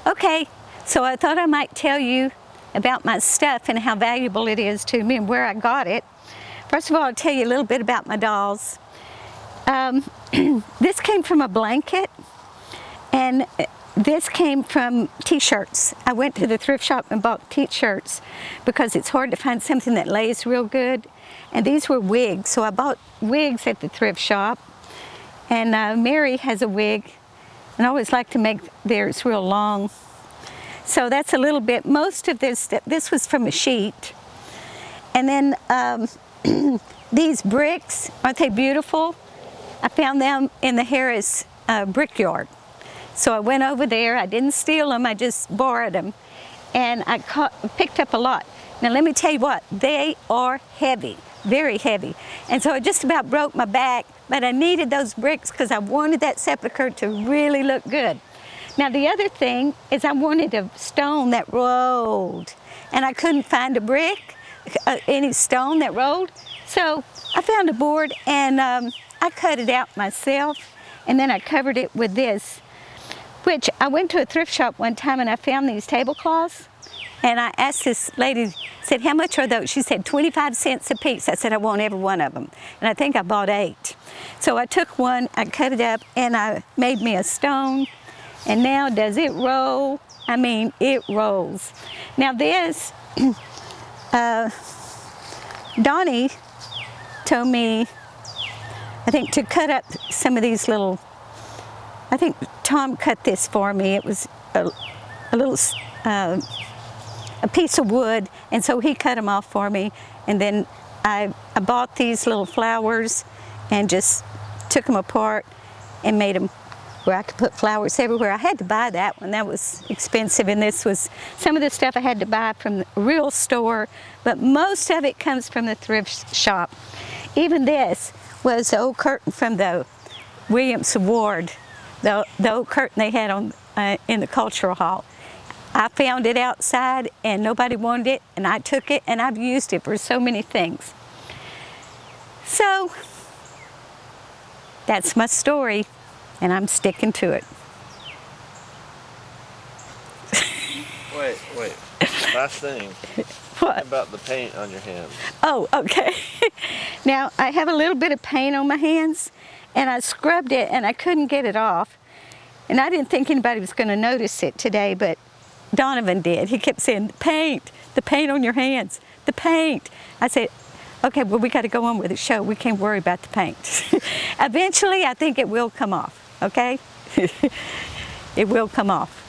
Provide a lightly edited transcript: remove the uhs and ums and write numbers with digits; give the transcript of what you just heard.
Okay, so I thought I might tell you about my stuff and how valuable it is to me and where I got it. First of all, I'll tell you a little bit about my dolls. This came from a blanket, and this came from t-shirts. I went to the thrift shop and bought t-shirts because it's hard to find something that lays real good. And these were wigs, so I bought wigs at the thrift shop. And Mary has a wig, and I always like to make theirs real long. So that's a little bit, most of this was from a sheet. And then these bricks, aren't they beautiful? I found them in the Harris brickyard. So I went over there, I didn't steal them, I just borrowed them. And I picked up a lot. Now let me tell you what, they are heavy, very heavy. And so I just about broke my back, but I needed those bricks because I wanted that sepulcher to really look good. Now the other thing is I wanted a stone that rolled, and I couldn't find a brick, any stone that rolled. So I found a board and I cut it out myself, and then I covered it with this, which I went to a thrift shop one time and I found these tablecloths. And I asked this lady, said, how much are those? She said, 25 cents a piece. I said, I want every one of them. And I think I bought 8. So I took one, I cut it up, and I made me a stone. And now does it roll? I mean, it rolls. Now this, Donnie told me, I think, to cut up some of these little, I think Tom cut this for me. It was a little, a piece of wood, and so he cut them off for me. And then I bought these little flowers and just took them apart and made them where I could put flowers everywhere. I had to buy that one, that was expensive, and this was some of the stuff I had to buy from the real store, but most of it comes from the thrift shop. Even this was the old curtain from the Williams Award, the old curtain they had on in the cultural hall. I found it outside and nobody wanted it, and I took it, and I've used it for so many things. So that's my story, and I'm sticking to it. Wait. Last thing. What? About the paint on your hands. Oh, okay. Now, I have a little bit of paint on my hands, and I scrubbed it, and I couldn't get it off. And I didn't think anybody was going to notice it today, but Donovan did. He kept saying, the paint on your hands, the paint. I said, okay, well, we got to go on with the show. We can't worry about the paint. Eventually, I think it will come off, okay? It will come off.